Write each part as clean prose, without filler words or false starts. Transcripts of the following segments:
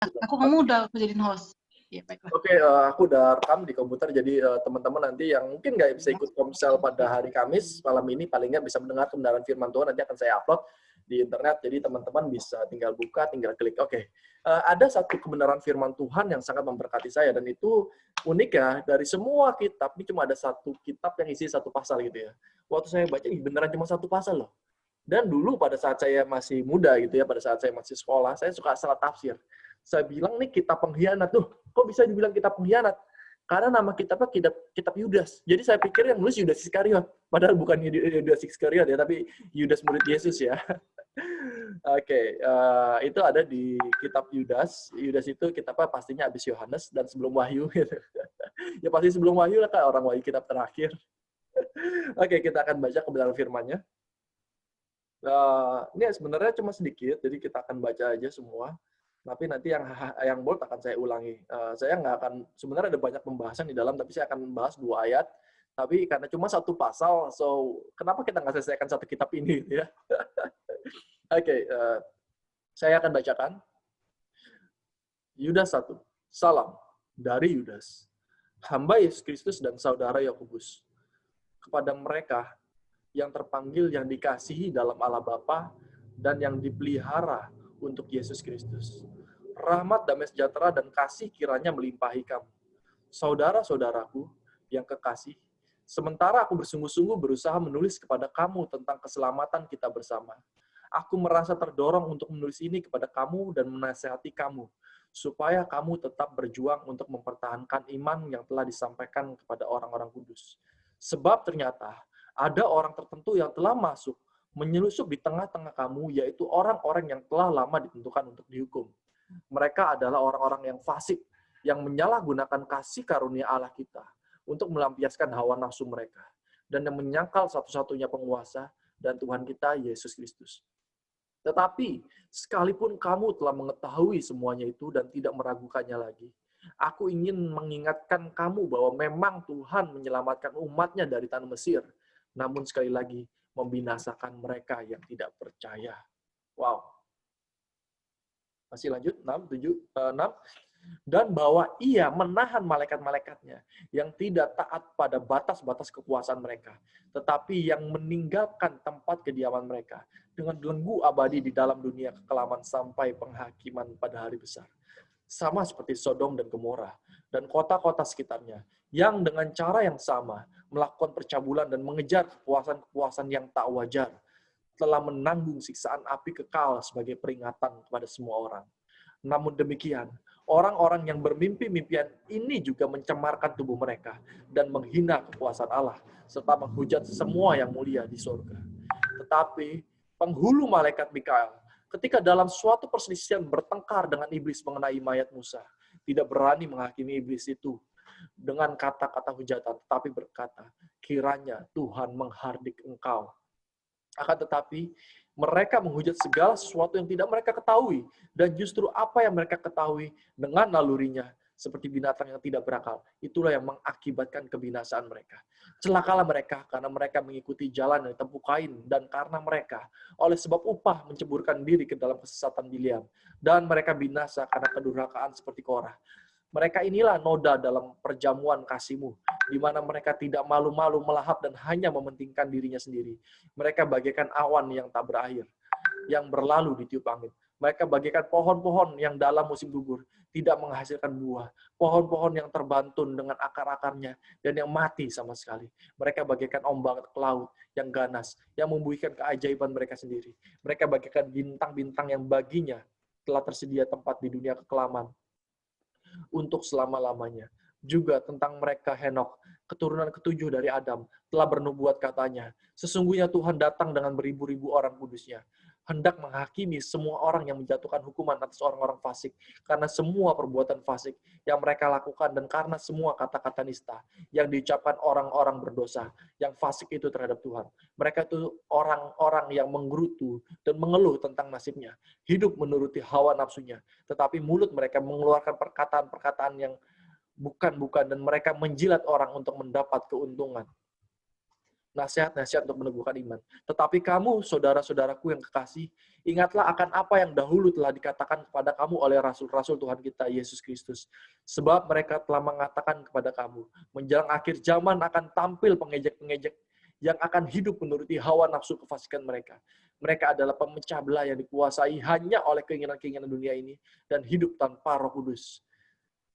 Kamu udah aku jadiin host. Iya, baiklah. Oke, aku udah rekam di komputer, jadi teman-teman nanti yang mungkin nggak bisa ikut komsel pada hari Kamis malam ini, paling nggak bisa mendengar kebenaran firman Tuhan, nanti akan saya upload di internet, jadi teman-teman bisa tinggal buka, tinggal klik. Oke, ada satu kebenaran firman Tuhan yang sangat memberkati saya, dan itu unik ya, dari semua kitab, ini cuma ada satu kitab yang isi satu pasal gitu ya. Waktu saya baca, ini beneran cuma satu pasal loh. Dan dulu pada saat saya masih muda gitu ya, pada saat saya masih sekolah, saya suka salah tafsir. Saya bilang nih kitab pengkhianat. Tuh, kok bisa dibilang kitab pengkhianat? Karena nama kitabnya kitab Yudas. Jadi saya pikir yang nulis Yudas Iskariot. Padahal bukan Yudas Iskariot ya, tapi Yudas murid Yesus ya. Oke, itu ada di kitab Yudas. Yudas itu kitabnya pastinya habis Yohanes dan sebelum Wahyu. Gitu. Ya pasti sebelum Wahyu lah, Kak, orang Wahyu kitab terakhir. Oke, kita akan baca kebenaran firman-Nya. Ini sebenarnya cuma sedikit, jadi kita akan baca aja semua. Tapi nanti yang bold akan saya ulangi. Saya nggak akan, sebenarnya ada banyak pembahasan di dalam, tapi saya akan membahas 2 ayat. Tapi karena cuma satu pasal, so kenapa kita nggak selesaikan satu kitab ini? Ya? Oke, saya akan bacakan. Yudas 1. Salam dari Yudas, hamba Yesus Kristus dan saudara Yakobus. Kepada mereka yang terpanggil, yang dikasihi dalam Allah Bapa, dan yang dipelihara untuk Yesus Kristus. Rahmat, damai sejahtera, dan kasih kiranya melimpahi kamu. Saudara-saudaraku yang kekasih, sementara aku bersungguh-sungguh berusaha menulis kepada kamu tentang keselamatan kita bersama, aku merasa terdorong untuk menulis ini kepada kamu dan menasihati kamu, supaya kamu tetap berjuang untuk mempertahankan iman yang telah disampaikan kepada orang-orang kudus. Sebab ternyata ada orang tertentu yang telah masuk, menyelusup di tengah-tengah kamu, yaitu orang-orang yang telah lama ditentukan untuk dihukum. Mereka adalah orang-orang yang fasik, yang menyalahgunakan kasih karunia Allah kita untuk melampiaskan hawa nafsu mereka, dan yang menyangkal satu-satunya penguasa dan Tuhan kita, Yesus Kristus. Tetapi, sekalipun kamu telah mengetahui semuanya itu dan tidak meragukannya lagi, aku ingin mengingatkan kamu bahwa memang Tuhan menyelamatkan umat-Nya dari tanah Mesir, namun sekali lagi membinasakan mereka yang tidak percaya. Wow. Masih lanjut, 6. Dan bahwa ia menahan malaikat-malaikatnya yang tidak taat pada batas-batas kekuasaan mereka, tetapi yang meninggalkan tempat kediaman mereka dengan belenggu abadi di dalam dunia kekelaman sampai penghakiman pada hari besar. Sama seperti Sodom dan Gomora dan kota-kota sekitarnya, yang dengan cara yang sama melakukan percabulan dan mengejar kepuasan-kepuasan yang tak wajar, telah menanggung siksaan api kekal sebagai peringatan kepada semua orang. Namun demikian, orang-orang yang bermimpi-mimpian ini juga mencemarkan tubuh mereka dan menghina kekuasaan Allah, serta menghujat semua yang mulia di surga. Tetapi penghulu malaikat Mikael, ketika dalam suatu perselisihan bertengkar dengan iblis mengenai mayat Musa, tidak berani menghakimi iblis itu dengan kata-kata hujatan, tetapi berkata, kiranya Tuhan menghardik engkau. Akan tetapi, mereka menghujat segala sesuatu yang tidak mereka ketahui, dan justru apa yang mereka ketahui dengan nalurinya, seperti binatang yang tidak berakal, itulah yang mengakibatkan kebinasaan mereka. Celakalah mereka, karena mereka mengikuti jalan yang ditempuh Kain, dan karena mereka, oleh sebab upah, menceburkan diri ke dalam kesesatan Bileam, dan mereka binasa karena kedurhakaan seperti Korah. Mereka inilah noda dalam perjamuan kasih-Mu, di mana mereka tidak malu-malu melahap dan hanya mementingkan dirinya sendiri. Mereka bagaikan awan yang tak berakhir, yang berlalu ditiup angin. Mereka bagaikan pohon-pohon yang dalam musim gugur, tidak menghasilkan buah. Pohon-pohon yang terbantun dengan akar-akarnya, dan yang mati sama sekali. Mereka bagaikan ombak laut yang ganas, yang membuihkan keajaiban mereka sendiri. Mereka bagaikan bintang-bintang yang baginya telah tersedia tempat di dunia kekelaman untuk selama-lamanya. Juga tentang mereka Henok, keturunan ketujuh dari Adam, telah bernubuat katanya, sesungguhnya Tuhan datang dengan beribu-ribu orang kudusnya, hendak menghakimi semua orang yang menjatuhkan hukuman atas orang-orang fasik, karena semua perbuatan fasik yang mereka lakukan, dan karena semua kata-kata nista yang diucapkan orang-orang berdosa, yang fasik itu terhadap Tuhan. Mereka itu orang-orang yang menggerutu dan mengeluh tentang nasibnya, hidup menuruti hawa nafsunya, tetapi mulut mereka mengeluarkan perkataan-perkataan yang bukan-bukan, dan mereka menjilat orang untuk mendapat keuntungan. nasihat-nasihat untuk meneguhkan iman. Tetapi kamu, saudara-saudaraku yang kekasih, ingatlah akan apa yang dahulu telah dikatakan kepada kamu oleh rasul-rasul Tuhan kita, Yesus Kristus. Sebab mereka telah mengatakan kepada kamu, menjelang akhir zaman akan tampil pengejek-pengejek yang akan hidup menuruti hawa nafsu kefasikan mereka. Mereka adalah pemecah belah yang dikuasai hanya oleh keinginan-keinginan dunia ini dan hidup tanpa Roh Kudus.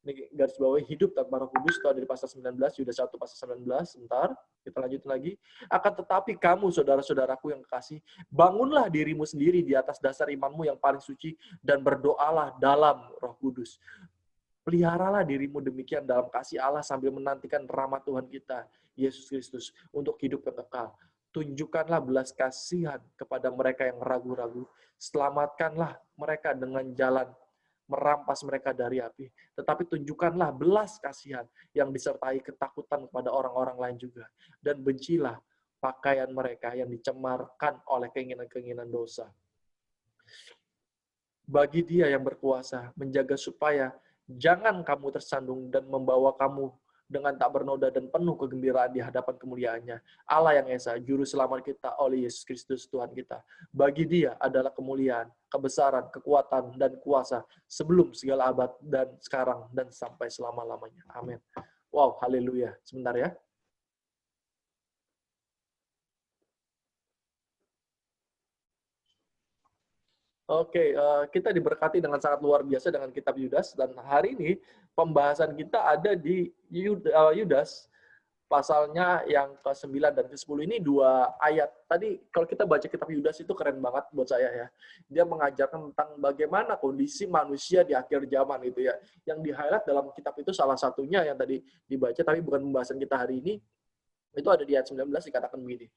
Ini garis bawahi, hidup tanpa Roh Kudus, itu ada di pasal 19, Yudas 1 pasal 19, sebentar, kita lanjutin lagi. Akan tetapi kamu, saudara-saudaraku yang kekasih, bangunlah dirimu sendiri di atas dasar imanmu yang paling suci, dan berdoalah dalam Roh Kudus. Peliharalah dirimu demikian dalam kasih Allah sambil menantikan rahmat Tuhan kita, Yesus Kristus, untuk hidup yang kekal. Tunjukkanlah belas kasihan kepada mereka yang ragu-ragu. Selamatkanlah mereka dengan jalan merampas mereka dari api. Tetapi tunjukkanlah belas kasihan yang disertai ketakutan kepada orang-orang lain juga. Dan bencilah pakaian mereka yang dicemarkan oleh keinginan-keinginan dosa. Bagi Dia yang berkuasa, menjaga supaya jangan kamu tersandung dan membawa kamu dengan tak bernoda dan penuh kegembiraan di hadapan kemuliaannya. Allah yang Esa, Juru Selamat kita oleh Yesus Kristus Tuhan kita. Bagi Dia adalah kemuliaan, kebesaran, kekuatan, dan kuasa sebelum segala abad dan sekarang dan sampai selama-lamanya. Amin. Wow, haleluya. Sebentar ya. Oke, kita diberkati dengan sangat luar biasa dengan kitab Yudas, dan hari ini pembahasan kita ada di Yudas pasalnya yang ke-9 dan ke-10. Ini 2 ayat. Tadi kalau kita baca kitab Yudas itu keren banget buat saya ya. Dia mengajarkan tentang bagaimana kondisi manusia di akhir zaman itu ya. Yang di-highlight dalam kitab itu salah satunya yang tadi dibaca, tapi bukan pembahasan kita hari ini. Itu ada di ayat 19 dikatakan begini.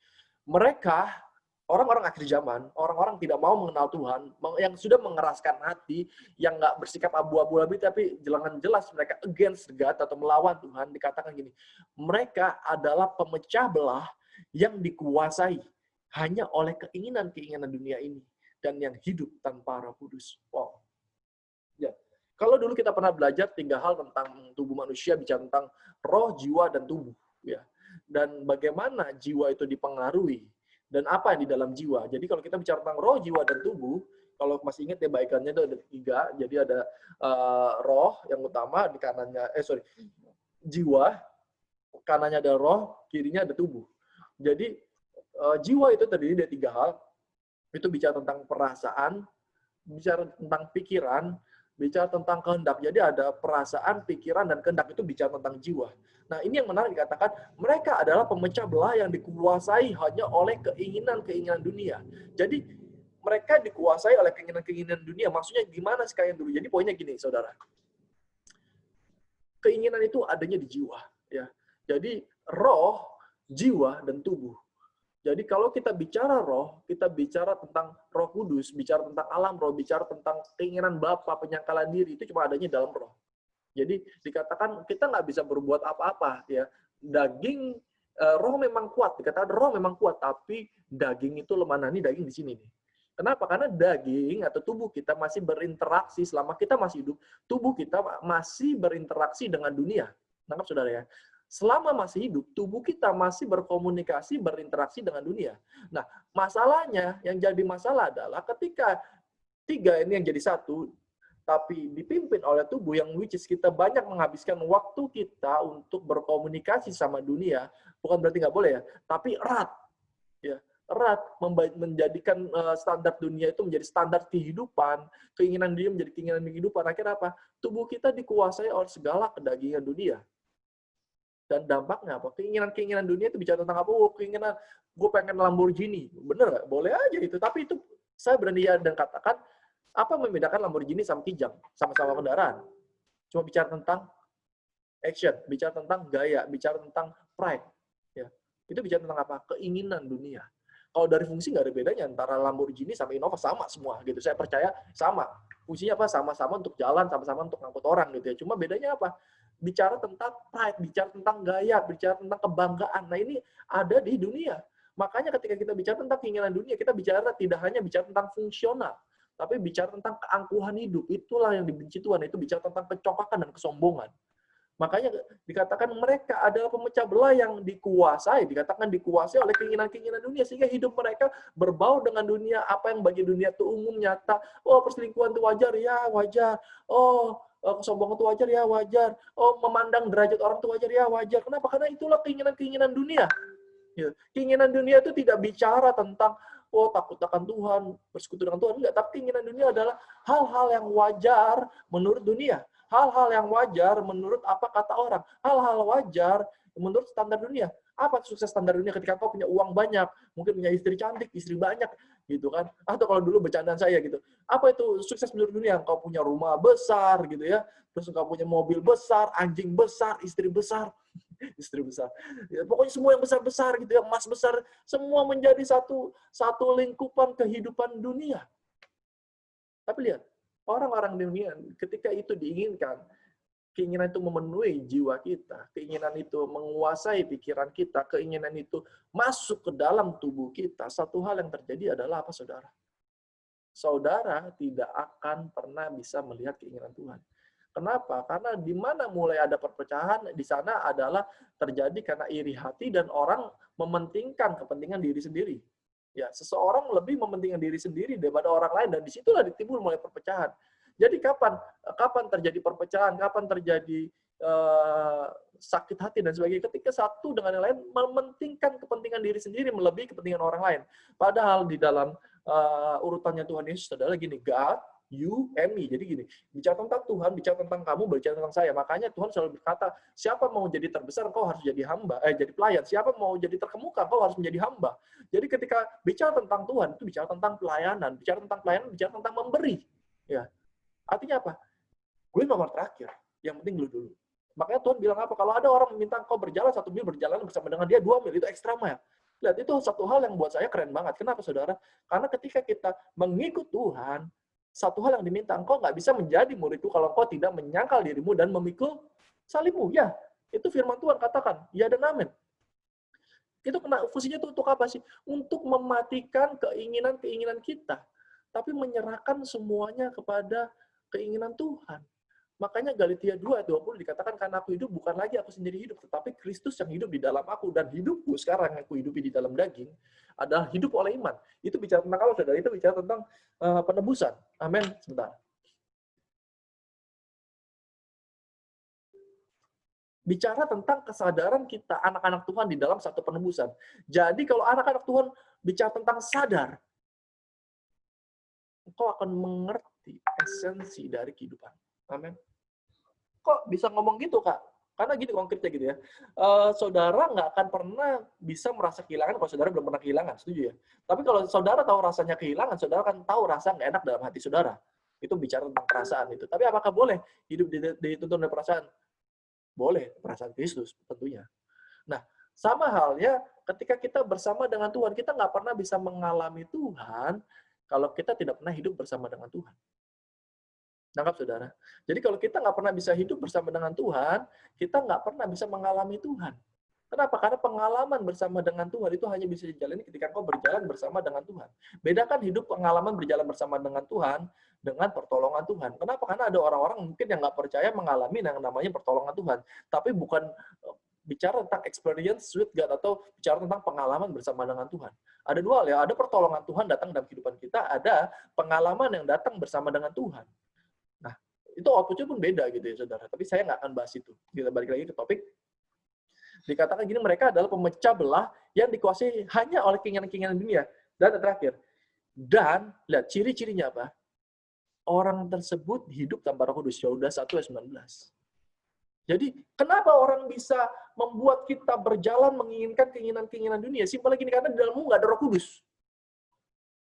Mereka orang-orang akhir zaman, orang-orang tidak mau mengenal Tuhan, yang sudah mengeraskan hati, yang nggak bersikap abu-abu lagi, tapi jelas mereka against God atau melawan Tuhan, dikatakan gini, mereka adalah pemecah belah yang dikuasai hanya oleh keinginan-keinginan dunia ini, dan yang hidup tanpa Roh Kudus. Wow. Ya. Kalau dulu kita pernah belajar 3 hal tentang tubuh manusia, bicara tentang roh, jiwa, dan tubuh. Ya. Dan bagaimana jiwa itu dipengaruhi dan apa yang di dalam jiwa. Jadi kalau kita bicara tentang roh, jiwa, dan tubuh, kalau masih ingat ya baikannya itu ada 3. Jadi ada roh yang utama, di kanannya, jiwa, kanannya ada roh, kirinya ada tubuh. Jadi jiwa itu terdiri dari 3 hal. Itu bicara tentang perasaan, bicara tentang pikiran, bicara tentang kehendak. Jadi ada perasaan, pikiran, dan kehendak, itu bicara tentang jiwa. Nah, ini yang menarik dikatakan, mereka adalah pemecah belah yang dikuasai hanya oleh keinginan-keinginan dunia. Jadi, mereka dikuasai oleh keinginan-keinginan dunia. Maksudnya gimana sekalian dulu? Jadi, poinnya gini, saudara. Keinginan itu adanya di jiwa. Ya. Jadi, roh, jiwa, dan tubuh. Jadi kalau kita bicara roh, kita bicara tentang Roh Kudus, bicara tentang alam roh, bicara tentang keinginan Bapa, penyangkalan diri, itu cuma adanya dalam roh. Jadi dikatakan kita nggak bisa berbuat apa-apa, ya. Daging, roh memang kuat, dikatakan roh memang kuat, tapi daging itu lemah. Nah, ini daging di sini nih. Kenapa? Karena daging atau tubuh kita masih berinteraksi, selama kita masih hidup, tubuh kita masih berinteraksi dengan dunia. Nangkap saudara ya? Selama masih hidup, tubuh kita masih berkomunikasi, berinteraksi dengan dunia. Nah, masalahnya, yang jadi masalah adalah ketika 3 ini yang jadi satu, tapi dipimpin oleh tubuh yang which is kita banyak menghabiskan waktu kita untuk berkomunikasi sama dunia, bukan berarti nggak boleh ya, tapi erat. Ya, erat, menjadikan standar dunia itu menjadi standar kehidupan, keinginan dia menjadi keinginan kehidupan. Akhirnya apa? Tubuh kita dikuasai oleh segala kedagingan dunia. Dan dampaknya apa? Keinginan-keinginan dunia itu bicara tentang apa? Keinginan, gue pengen Lamborghini. Bener nggak? Boleh aja itu. Tapi itu saya berani dan katakan, apa membedakan Lamborghini sama Kijang? Sama-sama kendaraan. Cuma bicara tentang action, bicara tentang gaya, bicara tentang pride. Ya. Itu bicara tentang apa? Keinginan dunia. Kalau dari fungsi nggak ada bedanya antara Lamborghini sama Innova, sama semua gitu. Saya percaya sama. Fungsinya apa? Sama-sama untuk jalan, sama-sama untuk ngangkut orang gitu ya. Cuma bedanya apa? Bicara tentang pride, bicara tentang gaya, bicara tentang kebanggaan. Nah, ini ada di dunia. Makanya ketika kita bicara tentang keinginan dunia, kita bicara tidak hanya bicara tentang fungsional, tapi bicara tentang keangkuhan hidup. Itulah yang dibenci Tuhan. Itu bicara tentang kecokakan dan kesombongan. Makanya dikatakan mereka adalah pemecah belah yang dikuasai oleh keinginan-keinginan dunia, sehingga hidup mereka berbau dengan dunia. Apa yang bagi dunia itu umum, nyata. Oh, perselingkuhan itu wajar, ya wajar. Oh, kesombongan itu wajar, ya wajar. Oh, memandang derajat orang itu wajar, ya wajar. Kenapa? Karena itulah keinginan-keinginan dunia. Ya. Keinginan dunia itu tidak bicara tentang takut akan Tuhan, bersekutu dengan Tuhan. Enggak, tapi keinginan dunia adalah hal-hal yang wajar menurut dunia. Hal-hal yang wajar menurut apa kata orang. Hal-hal wajar menurut standar dunia. Apa sukses standar dunia ketika kau punya uang banyak, mungkin punya istri cantik, istri banyak, gitu kan? Atau kalau dulu bercandaan saya gitu. Apa itu sukses menurut dunia? Kau punya rumah besar gitu ya. Terus kau punya mobil besar, anjing besar, istri besar. Istri besar. Ya, pokoknya semua yang besar-besar gitu ya, emas besar, semua menjadi satu lingkupan kehidupan dunia. Tapi lihat, orang-orang dunia ketika itu diinginkan, keinginan itu memenuhi jiwa kita, keinginan itu menguasai pikiran kita, keinginan itu masuk ke dalam tubuh kita, satu hal yang terjadi adalah apa, saudara? Saudara tidak akan pernah bisa melihat keinginan Tuhan. Kenapa? Karena di mana mulai ada perpecahan, di sana adalah terjadi karena iri hati dan orang mementingkan kepentingan diri sendiri. Ya, seseorang lebih mementingkan diri sendiri daripada orang lain, dan disitulah ditimbul mulai perpecahan. Jadi kapan terjadi perpecahan, kapan terjadi sakit hati dan sebagainya, ketika satu dengan yang lain mementingkan kepentingan diri sendiri melebihi kepentingan orang lain. Padahal di dalam urutannya Tuhan Yesus adalah gini, God, you, and me. Jadi gini, bicara tentang Tuhan, bicara tentang kamu, bicara tentang saya. Makanya Tuhan selalu berkata, siapa mau jadi terbesar, kau harus jadi hamba, jadi pelayan. Siapa mau jadi terkemuka, kau harus menjadi hamba. Jadi ketika bicara tentang Tuhan, itu bicara tentang pelayanan. Bicara tentang pelayanan, bicara tentang memberi. Ya. Artinya apa? Gue nomor terakhir. Yang penting lu dulu. Makanya Tuhan bilang apa? Kalau ada orang meminta kau berjalan 1 mil, berjalan bersama dengan dia 2 mil, itu extra mile. Lihat, itu satu hal yang buat saya keren banget. Kenapa, saudara? Karena ketika kita mengikut Tuhan, satu hal yang diminta, engkau nggak bisa menjadi muridku kalau engkau tidak menyangkal dirimu dan memikul salibmu. Ya, itu firman Tuhan katakan. Ya dan amin. Itu fungsinya itu untuk apa sih? Untuk mematikan keinginan-keinginan kita. Tapi menyerahkan semuanya kepada keinginan Tuhan. Makanya Galatia 2 ayat 20 dikatakan, karena aku hidup bukan lagi aku sendiri hidup, tetapi Kristus yang hidup di dalam aku, dan hidupku sekarang yang aku hidupi di dalam daging adalah hidup oleh iman. Itu bicara tentang apa, saudara? Itu bicara tentang penebusan. Amin. Sebentar. Bicara tentang kesadaran kita anak-anak Tuhan di dalam satu penebusan. Jadi kalau anak-anak Tuhan bicara tentang sadar, engkau akan mengerti esensi dari kehidupan. Amin. Kok bisa ngomong gitu, Kak? Karena gini konkretnya gitu ya. Saudara nggak akan pernah bisa merasa kehilangan kalau saudara belum pernah kehilangan. Setuju ya? Tapi kalau saudara tahu rasanya kehilangan, saudara akan tahu rasa nggak enak dalam hati saudara. Itu bicara tentang perasaan itu. Tapi apakah boleh hidup dituntun oleh perasaan? Boleh, perasaan Kristus tentunya. Nah, sama halnya ketika kita bersama dengan Tuhan, kita nggak pernah bisa mengalami Tuhan kalau kita tidak pernah hidup bersama dengan Tuhan. Nangkap, saudara? Jadi kalau kita nggak pernah bisa hidup bersama dengan Tuhan, kita nggak pernah bisa mengalami Tuhan. Kenapa? Karena pengalaman bersama dengan Tuhan itu hanya bisa dijalani ketika kau berjalan bersama dengan Tuhan. Bedakan hidup pengalaman berjalan bersama dengan Tuhan dengan pertolongan Tuhan. Kenapa? Karena ada orang-orang mungkin yang nggak percaya mengalami yang namanya pertolongan Tuhan. Tapi bukan bicara tentang experience with God atau bicara tentang pengalaman bersama dengan Tuhan. Ada dua hal ya, ada pertolongan Tuhan datang dalam kehidupan kita, ada pengalaman yang datang bersama dengan Tuhan. Nah, itu output-nya pun beda gitu ya, saudara. Tapi saya nggak akan bahas itu. Kita balik lagi ke topik. Dikatakan gini, mereka adalah pemecah belah yang dikuasai hanya oleh keinginan-keinginan dunia. Dan yang terakhir, dan lihat ciri-cirinya apa? Orang tersebut hidup tanpa Roh Kudus. Yohanes 1 ayat 19. Jadi, kenapa orang bisa membuat kita berjalan menginginkan keinginan-keinginan dunia? Simpel lagi, karena di dalammu nggak ada Roh Kudus.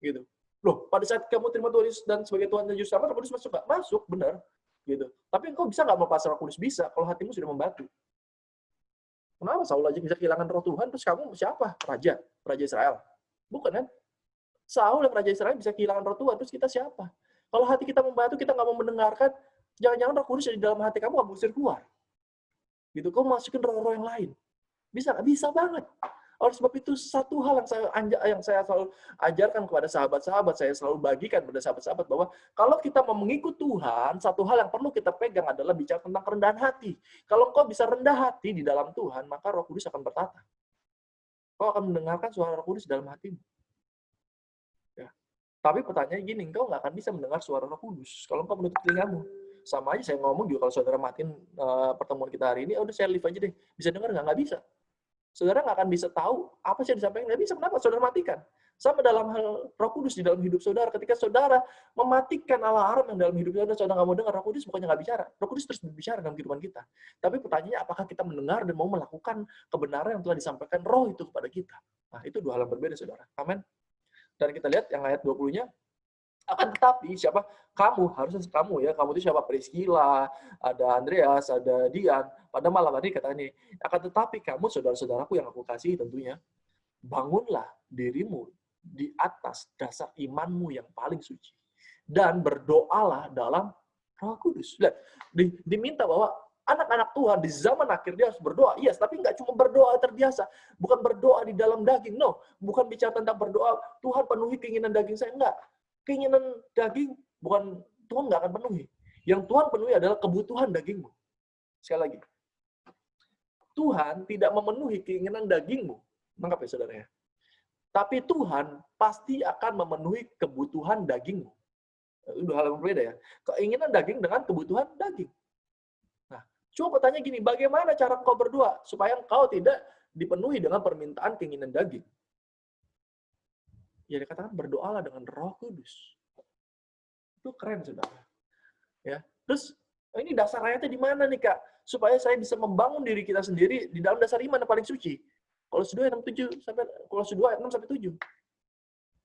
Gitu. Loh, pada saat kamu terima Tuhan Yesus dan sebagai Tuhan dan Juru Selamat, Roh Kudus masuk nggak? Masuk, benar. Gitu. Tapi engkau bisa nggak melepas Roh Kudus? Bisa, kalau hatimu sudah membatu. Kenapa Saul aja bisa kehilangan Roh Tuhan, terus kamu siapa? Raja Israel. Bukan kan? Saul yang Raja Israel bisa kehilangan Roh Tuhan, terus kita siapa? Kalau hati kita membatu, kita nggak mau mendengarkan, jangan-jangan Roh Kudus di dalam hati kamu, kamu usir keluar. Gitu, kamu masukin roh-roh yang lain. Bisa nggak? Bisa banget. Oleh sebab itu, satu hal yang saya selalu ajarkan kepada sahabat-sahabat, saya selalu bagikan kepada sahabat-sahabat bahwa kalau kita mau mengikut Tuhan, satu hal yang perlu kita pegang adalah bicara tentang kerendahan hati. Kalau engkau bisa rendah hati di dalam Tuhan, maka Roh Kudus akan bertata. Kau akan mendengarkan suara Roh Kudus dalam hatimu. Ya. Tapi pertanyaannya gini, engkau nggak akan bisa mendengar suara Roh Kudus kalau engkau menutup telingamu. Sama aja saya ngomong juga kalau saudara matiin pertemuan kita hari ini, udah saya leave aja deh. Bisa dengar nggak? Nggak bisa. Saudara nggak akan bisa tahu apa sih yang disampaikan. Nggak bisa. Kenapa? Saudara matikan. Sama dalam hal Roh Kudus di dalam hidup saudara. Ketika saudara mematikan alarm yang dalam hidup saudara nggak mau dengar, Roh Kudus bukannya nggak bicara. Roh Kudus terus berbicara dalam kehidupan kita. Tapi pertanyaannya, apakah kita mendengar dan mau melakukan kebenaran yang telah disampaikan Roh itu kepada kita? Nah, itu dua hal yang berbeda, saudara. Amin. Dan kita lihat yang ayat 20-nya, akan tetapi siapa? Kamu, harusnya kamu ya. Kamu itu siapa? Priscilla, ada Andreas, ada Dian. Pada malam hari kata ini, akan tetapi kamu, saudara-saudaraku yang aku kasih tentunya, bangunlah dirimu di atas dasar imanmu yang paling suci. Dan berdoalah dalam Roh Kudus. Lihat, diminta bahwa anak-anak Tuhan di zaman akhir dia harus berdoa. Yes, tapi nggak cuma berdoa terbiasa. Bukan berdoa di dalam daging. No, bukan bicara tentang berdoa, Tuhan penuhi keinginan daging saya. Enggak. Keinginan daging bukan Tuhan nggak akan penuhi. Yang Tuhan penuhi adalah kebutuhan dagingmu. Sekali lagi, Tuhan tidak memenuhi keinginan dagingmu. Menganggap ya saudara ya. Tapi Tuhan pasti akan memenuhi kebutuhan dagingmu. Itu dua hal yang berbeda ya. Keinginan daging dengan kebutuhan daging. Nah, coba bertanya gini, bagaimana cara engkau berdoa supaya engkau tidak dipenuhi dengan permintaan keinginan daging? Ya dikatakan berdoalah dengan Roh Kudus. Itu keren, saudara. Ya. Terus ini dasar ayatnya di mana nih, Kak? Supaya saya bisa membangun diri kita sendiri di dalam dasar iman yang paling suci. Kolose 2 ayat 6 sampai Kolose 2 ayat 6 sampai 7.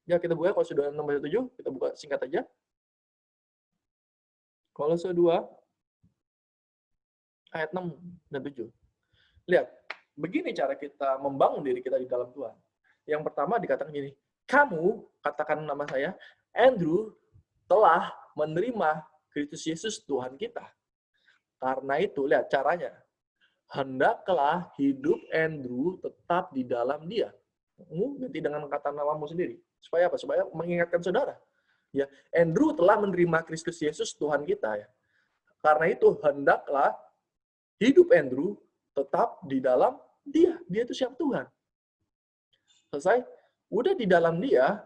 Ya, kita buka Kolose 2 ayat 6 sampai 7, kita buka singkat aja. Kolose 2 ayat 6 dan 7. Lihat, begini cara kita membangun diri kita di dalam Tuhan. Yang pertama dikatakan gini, kamu, katakan nama saya, Andrew, telah menerima Kristus Yesus Tuhan kita. Karena itu, lihat caranya. Hendaklah hidup Andrew tetap di dalam dia. Ganti dengan kata namamu sendiri. Supaya apa? Supaya mengingatkan saudara. Ya, Andrew telah menerima Kristus Yesus Tuhan kita. Ya. Karena itu, hendaklah hidup Andrew tetap di dalam dia. Dia itu siapa? Tuhan. Selesai? Udah di dalam dia.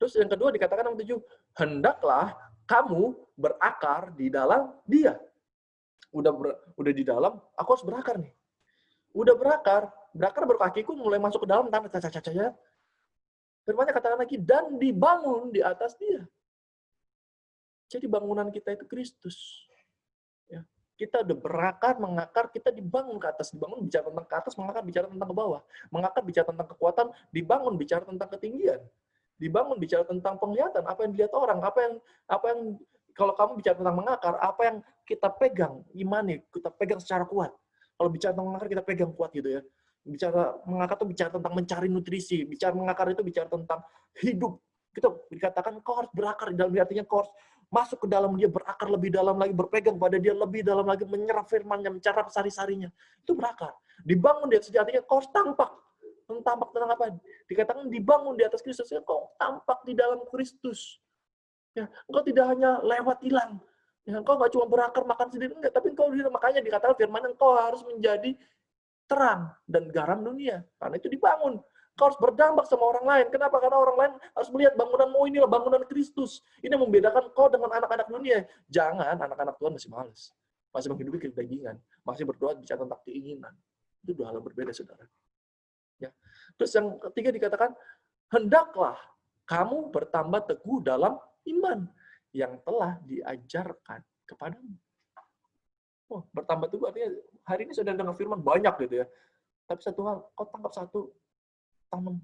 Terus yang kedua dikatakan yang 7, hendaklah kamu berakar di dalam dia. Udah di dalam, aku harus berakar nih. Udah berakar baru kakiku mulai masuk ke dalam tanah. Firman-Nya katakan lagi, dan dibangun di atas dia. Jadi bangunan kita itu Kristus. Ya. Kita udah berakar, mengakar, kita dibangun ke atas. Dibangun bicara tentang ke atas, mengakar bicara tentang ke bawah. Mengakar bicara tentang kekuatan, dibangun bicara tentang ketinggian. Dibangun bicara tentang penglihatan, apa yang dilihat orang, apa yang kalau kamu bicara tentang mengakar, apa yang kita pegang, imani, kita pegang secara kuat. Kalau bicara tentang mengakar, kita pegang kuat gitu ya. Bicara mengakar itu bicara tentang mencari nutrisi, bicara mengakar itu bicara tentang hidup. Kita dikatakan kau harus berakar, dalam artinya kau harus masuk ke dalam dia, berakar lebih dalam lagi, berpegang pada dia lebih dalam lagi, menyerap firman-Nya, mencarap sari-sarinya. Itu berakar. Dibangun di atas artinya kau harus tampak. Tampak tentang apa? Dikatakan dibangun di atas Kristus, kau tampak di dalam Kristus. Ya, engkau tidak hanya lewat hilang. Ya, engkau nggak cuma berakar makan sendiri, enggak, tapi engkau makanya dikatakan firman, engkau harus menjadi terang dan garam dunia. Karena itu dibangun. Engkau harus berdampak sama orang lain. Kenapa? Karena orang lain harus melihat bangunanmu inilah bangunan Kristus. Ini yang membedakan kau dengan anak-anak dunia. Jangan anak-anak Tuhan masih malas. Masih menghidupi kedagingan. Masih berdoa bicara tentang keinginan. Itu dua hal yang berbeda, saudara. Ya. Terus yang ketiga dikatakan, hendaklah kamu bertambah teguh dalam iman yang telah diajarkan kepadamu. Oh, bertambah teguh artinya hari ini sudah dengar firman banyak gitu ya. Tapi satu hal, kau tangkap satu, tanam.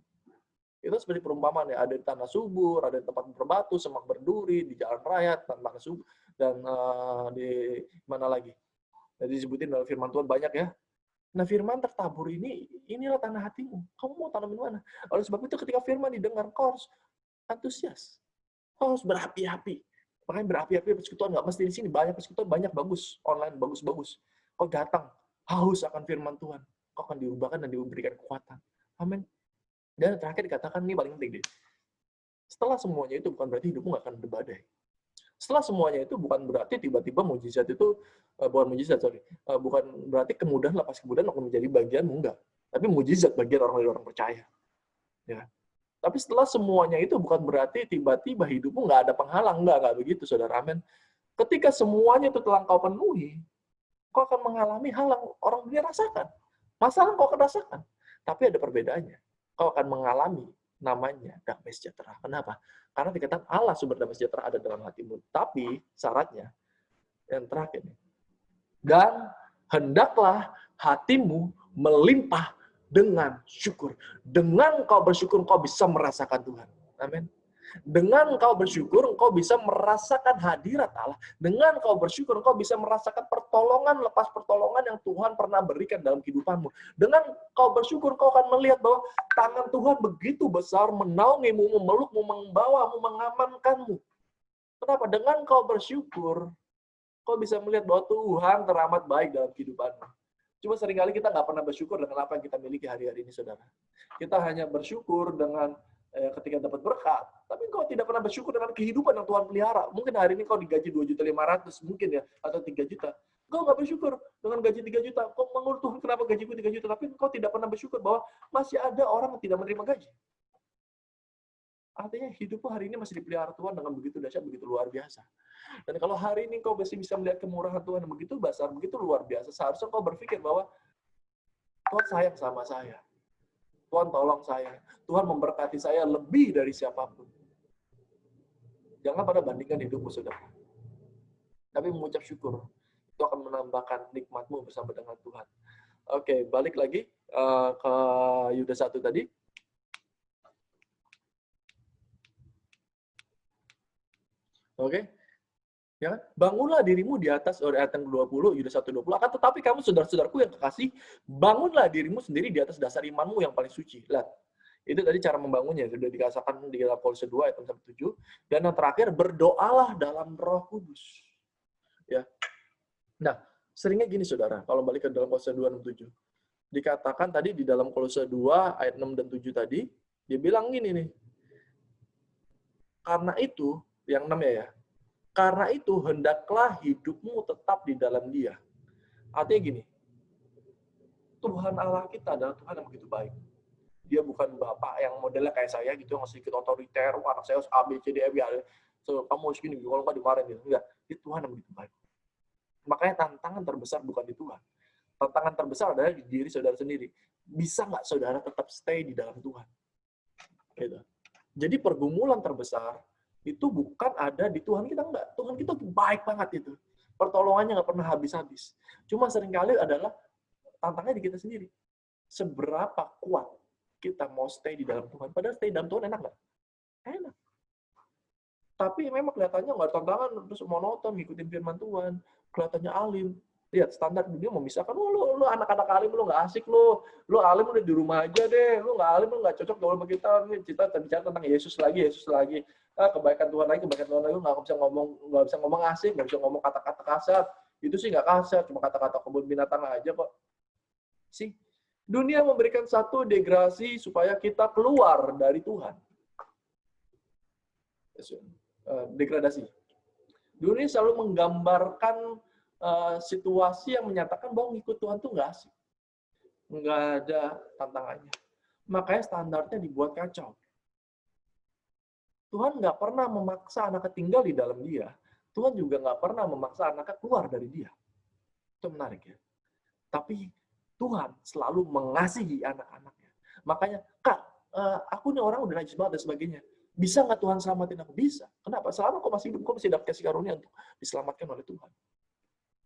Itu seperti perumpamaan ya, ada di tanah subur, ada di tempat berbatu, semak berduri, di jalan raya, tanah subur, dan di mana lagi. Jadi disebutin dalam firman Tuhan banyak ya. Nah, firman tertabur inilah tanah hatimu. Kamu mau tanam di mana? Oleh sebab itu ketika firman didengar, kau harus antusias. Kau harus berapi-api. Makanya berapi-api persekutuan nggak mesti di sini. Banyak persekutuan, banyak bagus. Online bagus-bagus. Kau datang, haus akan firman Tuhan. Kau akan diubahkan dan diberikan kekuatan. Amin. Dan terakhir dikatakan, ini paling penting deh. Setelah semuanya itu bukan berarti hidupmu nggak akan berbadai. Setelah semuanya itu bukan berarti tiba-tiba mujizat itu, bukan mujizat, sorry. Bukan berarti kemudahan lepas kemudahan akan menjadi bagianmu, enggak. Tapi mujizat bagian orang percaya. Ya. Tapi setelah semuanya itu bukan berarti tiba-tiba hidupmu nggak ada penghalang. Nggak begitu, saudara. Amin. Ketika semuanya itu telah kau penuhi, kau akan mengalami hal yang orang dunia rasakan. Masalah kau akan rasakan. Tapi ada perbedaannya. Kau akan mengalami namanya damai sejahtera. Kenapa? Karena dikatakan Allah sumber damai sejahtera ada dalam hatimu. Tapi syaratnya, yang terakhir, dan hendaklah hatimu melimpah dengan syukur. Dengan kau bersyukur, kau bisa merasakan Tuhan. Amin. Dengan kau bersyukur, engkau bisa merasakan hadirat Allah. Dengan kau bersyukur, engkau bisa merasakan pertolongan lepas pertolongan yang Tuhan pernah berikan dalam kehidupanmu. Dengan kau bersyukur, engkau akan melihat bahwa tangan Tuhan begitu besar, menaungimu, memelukmu, membawamu, mengamankanmu. Kenapa? Dengan kau bersyukur, kau bisa melihat bahwa Tuhan teramat baik dalam kehidupanmu. Cuma seringkali kita nggak pernah bersyukur dengan apa yang kita miliki hari-hari ini, saudara. Kita hanya bersyukur dengan ketika dapat berkat, tapi kau tidak pernah bersyukur dengan kehidupan yang Tuhan pelihara. Mungkin hari ini kau digaji 2.500.000 mungkin ya, atau 3 juta. Kau nggak bersyukur dengan gaji 3 juta. Kau mengeluh, Tuhan kenapa gajiku 3 juta, tapi kau tidak pernah bersyukur bahwa masih ada orang yang tidak menerima gaji. Artinya hidupmu hari ini masih dipelihara Tuhan dengan begitu dahsyat, begitu luar biasa. Dan kalau hari ini kau masih bisa melihat kemurahan Tuhan yang begitu besar, begitu luar biasa, seharusnya kau berpikir bahwa Tuhan sayang sama saya. Tuhan tolong saya. Tuhan memberkati saya lebih dari siapapun. Jangan pada bandingkan hidupmu, saudara. Tapi mengucap syukur. Itu akan menambahkan nikmatmu bersama dengan Tuhan. Oke, balik lagi ke Yudas 1 tadi. Oke. Ya, bangunlah dirimu di atas, ayat yang ke-20, Yudas 1:20, akan tetapi kamu saudara-saudaraku yang kekasih, bangunlah dirimu sendiri di atas dasar imanmu yang paling suci. Lihat, itu tadi cara membangunnya, sudah dikatakan di dalam Kolose 2 ayat 7. Dan yang terakhir, berdoalah dalam Roh Kudus. Ya. Nah, seringnya gini saudara, kalau balik ke dalam Kolose 2:6-7. Dikatakan tadi di dalam Kolose 2 ayat 6 dan 7 tadi, dia bilang gini nih. Karena itu, yang 6 ya. Karena itu, hendaklah hidupmu tetap di dalam Dia. Artinya gini, Tuhan Allah kita adalah Tuhan yang begitu baik. Dia bukan Bapak yang modelnya kayak saya gitu, yang sedikit otoriter, anak saya harus A, B, C, D, E, F, G, so, kamu harus gini, kalau nggak dimarahin gitu. Enggak, dia Tuhan yang begitu baik. Makanya tantangan terbesar bukan di Tuhan. Tantangan terbesar adalah di diri saudara sendiri. Bisa nggak saudara tetap stay di dalam Tuhan? Gitu. Jadi pergumulan terbesar itu bukan ada di Tuhan kita, enggak. Tuhan kita baik banget itu. Pertolongannya nggak pernah habis-habis. Cuma seringkali adalah tantangannya di kita sendiri. Seberapa kuat kita mau stay di dalam Tuhan. Padahal stay dalam Tuhan enak nggak? Enak. Tapi memang kelihatannya nggak tantangan, terus monoton, ngikutin firman Tuhan. Kelihatannya alim. Lihat, standar dunia memisahkan, lu anak-anak alim, lu nggak asik lu. Lu alim udah di rumah aja deh. Lu nggak alim, lu nggak cocok gaul sama kita. Kita bicara tentang Yesus lagi. Kebaikan Tuhan lagi, lu nggak bisa ngomong asik, nggak bisa ngomong kata-kata kasar. Itu sih nggak kasar, cuma kata-kata kebun binatang aja kok. Sih, dunia memberikan satu degradasi supaya kita keluar dari Tuhan. Degradasi. Dunia selalu menggambarkan situasi yang menyatakan bahwa ngikut Tuhan tuh nggak asik. Nggak ada tantangannya. Makanya standarnya dibuat kacau. Tuhan nggak pernah memaksa anaknya tinggal di dalam Dia. Tuhan juga nggak pernah memaksa anaknya keluar dari Dia. Itu menarik ya. Tapi Tuhan selalu mengasihi anak-anaknya. Makanya, Kak, aku nih orang udah najis banget dan sebagainya. Bisa nggak Tuhan selamatin aku? Bisa. Kenapa? Selama kau masih hidup, kau masih dapat kasih karunia untuk diselamatkan oleh Tuhan.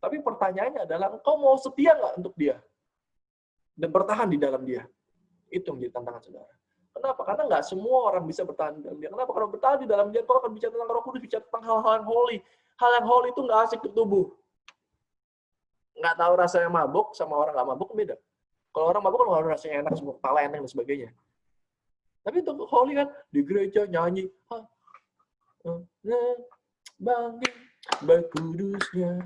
Tapi pertanyaannya adalah, engkau mau setia nggak untuk Dia? Dan bertahan di dalam Dia? Itu yang menjadi tantangan saudara. Kenapa? Karena nggak semua orang bisa bertahan di dalam Dia. Kenapa? Kalau bertahan di dalam Dia, kau akan bicara tentang Roh Kudus, bicara tentang hal-hal yang holy. Hal yang holy itu nggak asik untuk tubuh. Nggak tahu rasanya mabuk sama orang nggak mabuk beda. Kalau orang mabuk kan nggak rasanya enak, semua kepala enak dan sebagainya. Tapi untuk holy kan di gereja nyanyi, bangkit berkudusnya.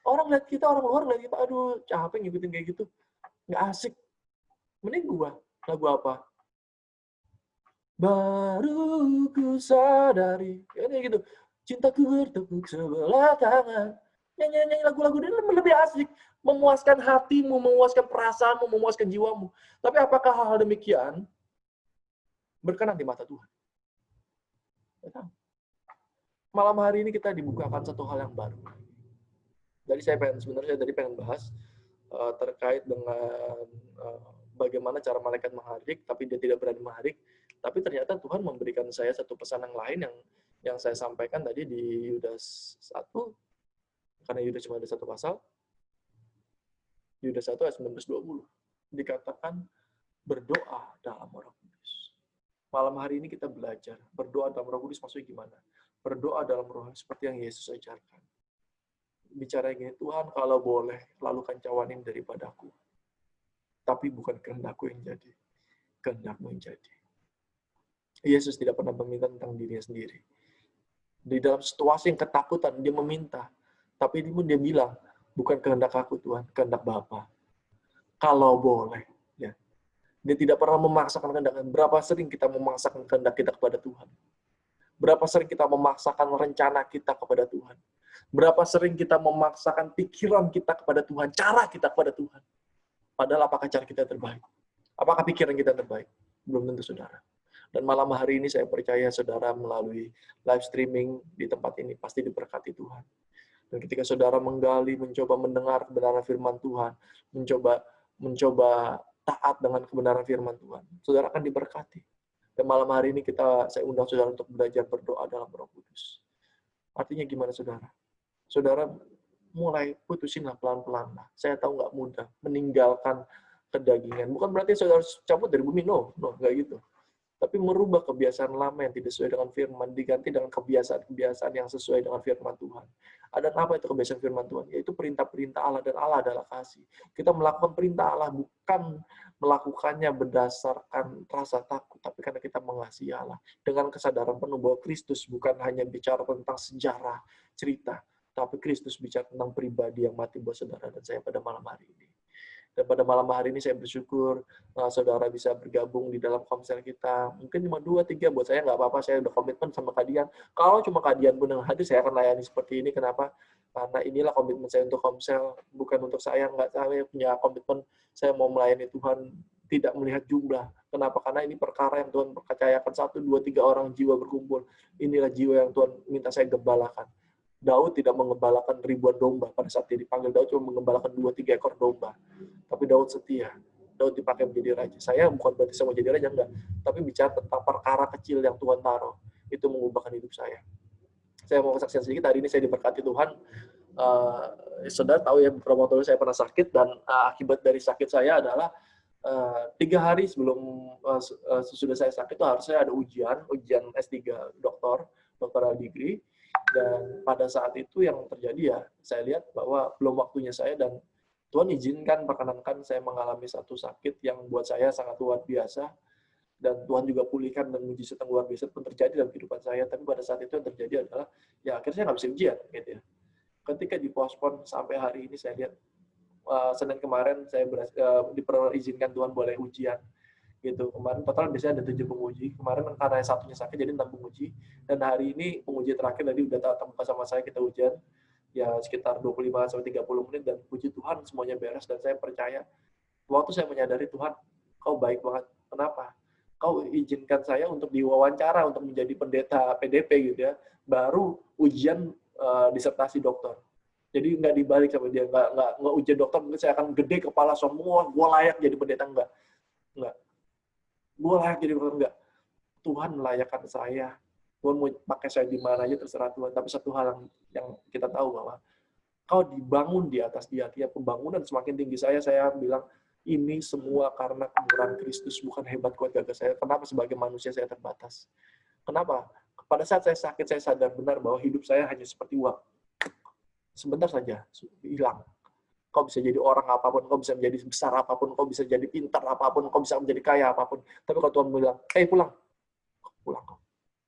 Orang lihat kita, orang luar lihat kita, aduh capek ngikutin kayak gitu, nggak asik. Mending gua Lagu apa? Baru ku sadari. Kayaknya gitu. Cintaku bertepuk sebelah tangan. Nyanyi lagu-lagu ini lebih asik. Memuaskan hatimu, memuaskan perasaanmu, memuaskan jiwamu. Tapi apakah hal-hal demikian berkenan di mata Tuhan? Malam hari ini kita dibukakan satu hal yang baru. Jadi sebenarnya saya tadi pengen bahas terkait dengan bagaimana cara malaikat mengharik, tapi dia tidak berani mengharik. Tapi ternyata Tuhan memberikan saya satu pesan yang lain yang saya sampaikan tadi di Yudas 1, karena Yudas cuma ada satu pasal. Yudas 1 ayat 19-20. Dikatakan berdoa dalam Roh Kudus. Malam hari ini kita belajar berdoa dalam Roh Kudus maksudnya gimana? Berdoa dalam Roh seperti yang Yesus ajarkan. Bicara gini, Tuhan kalau boleh lalukan cawan ini daripadaku. Tapi bukan kehendakku yang jadi, kehendakmu yang jadi. Yesus tidak pernah meminta tentang dirinya sendiri. Di dalam situasi yang ketakutan, dia meminta. Tapi dia bilang, bukan kehendak aku Tuhan, kehendak Bapa. Kalau boleh. Ya. Dia tidak pernah memaksakan kehendak. Berapa sering kita memaksakan kehendak kita kepada Tuhan? Berapa sering kita memaksakan rencana kita kepada Tuhan? Berapa sering kita memaksakan pikiran kita kepada Tuhan, cara kita kepada Tuhan? Padahal apakah cara kita terbaik? Apakah pikiran kita terbaik? Belum tentu, saudara. Dan malam hari ini saya percaya saudara melalui live streaming di tempat ini pasti diberkati Tuhan. Dan ketika saudara menggali, mencoba mendengar kebenaran firman Tuhan, mencoba taat dengan kebenaran firman Tuhan, saudara akan diberkati. Dan malam hari ini saya undang saudara untuk belajar berdoa dalam Roh Kudus. Artinya gimana, saudara? Saudara mulai putusinlah pelan-pelan. Saya tahu nggak mudah meninggalkan kedagingan. Bukan berarti saudara cabut dari bumi, no, nggak gitu. Tapi merubah kebiasaan lama yang tidak sesuai dengan firman, diganti dengan kebiasaan-kebiasaan yang sesuai dengan firman Tuhan. Ada apa itu kebiasaan firman Tuhan? Yaitu perintah-perintah Allah, dan Allah adalah kasih. Kita melakukan perintah Allah bukan melakukannya berdasarkan rasa takut, tapi karena kita mengasihi Allah. Dengan kesadaran penuh bahwa Kristus bukan hanya bicara tentang sejarah, cerita, tapi Kristus bicara tentang pribadi yang mati buat saudara dan saya pada malam hari ini. Dan pada malam hari ini saya bersyukur saudara bisa bergabung di dalam komsel kita. Mungkin cuma 2-3, buat saya nggak apa-apa, saya udah komitmen sama Kadian. Kalau cuma Kadian pun yang hadir, saya akan layani seperti ini. Kenapa? Karena inilah komitmen saya untuk komsel, bukan untuk saya. Saya punya komitmen, saya mau melayani Tuhan, tidak melihat jumlah. Kenapa? Karena ini perkara yang Tuhan percayakan 1, 2, 3 orang jiwa berkumpul. Inilah jiwa yang Tuhan minta saya gembalakan. Daud tidak mengembalakan ribuan domba. Pada saat dia dipanggil, Daud cuma mengembalakan 2-3 ekor domba. Tapi Daud setia. Daud dipakai menjadi raja. Saya bukan berarti saya mau jadi raja, enggak. Tapi bicara tentang perkara kecil yang Tuhan taruh. Itu mengubahkan hidup saya. Saya mau kesaksian sedikit. Hari ini saya diberkati Tuhan. Saudara tahu ya, beberapa waktu lalu saya pernah sakit. Dan akibat dari sakit saya adalah 3 hari sebelum sesudah saya sakit itu harusnya ada ujian S3 doktor degree. Dan pada saat itu yang terjadi ya, saya lihat bahwa belum waktunya saya, dan Tuhan izinkan, perkenankan saya mengalami satu sakit yang buat saya sangat luar biasa, dan Tuhan juga pulihkan dan mujizat yang luar biasa pun terjadi dalam kehidupan saya. Tapi pada saat itu yang terjadi adalah, ya akhirnya saya nggak bisa ujian, gitu ya. Ketika dipospon sampai hari ini, saya lihat Senin kemarin saya diizinkan Tuhan boleh ujian. Gitu. Kemarin total biasanya ada 7 penguji. Kemarin karena satunya sakit jadi 6 penguji. Dan hari ini penguji terakhir tadi udah tatap muka sama saya, kita ujian ya sekitar 25-30 menit, dan puji Tuhan semuanya beres. Dan saya percaya waktu saya menyadari, Tuhan, Kau baik banget. Kenapa? Kau izinkan saya untuk diwawancara untuk menjadi pendeta PDP gitu ya. Baru ujian disertasi dokter. Jadi nggak dibalik sama dia, nggak ujian dokter mungkin saya akan gede kepala semua, gue layak jadi pendeta, enggak. Gue layak jadi dokter, enggak. Tuhan melayakkan saya. Tuhan mau pakai saya di mana aja terserah Tuhan. Tapi satu hal yang kita tahu bahwa kau dibangun di atas dia. Tiap pembangunan semakin tinggi saya bilang ini semua karena kemurahan Kristus, bukan hebat kuat gagah saya. Kenapa? Sebagai manusia saya terbatas. Kenapa? Pada saat saya sakit, saya sadar benar bahwa hidup saya hanya seperti uang. Sebentar saja hilang. Kau bisa jadi orang apapun, kau bisa menjadi besar apapun, kau bisa jadi pintar apapun, kau bisa menjadi kaya apapun. Tapi kalau Tuhan bilang, pulang kau.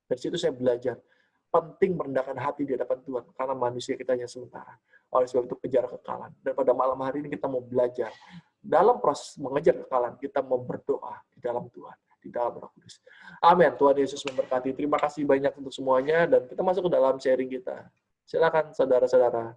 Dari situ saya belajar, penting merendahkan hati di hadapan Tuhan, karena manusia kita hanya sementara. Oleh sebab itu kejar kekalahan. Dan pada malam hari ini kita mau belajar. Dalam proses mengejar kekalahan, kita mau berdoa. dalam Tuhan, di dalam Roh Kudus. Amin. Tuhan Yesus memberkati. Terima kasih banyak untuk semuanya, dan kita masuk ke dalam sharing kita. Silakan saudara-saudara.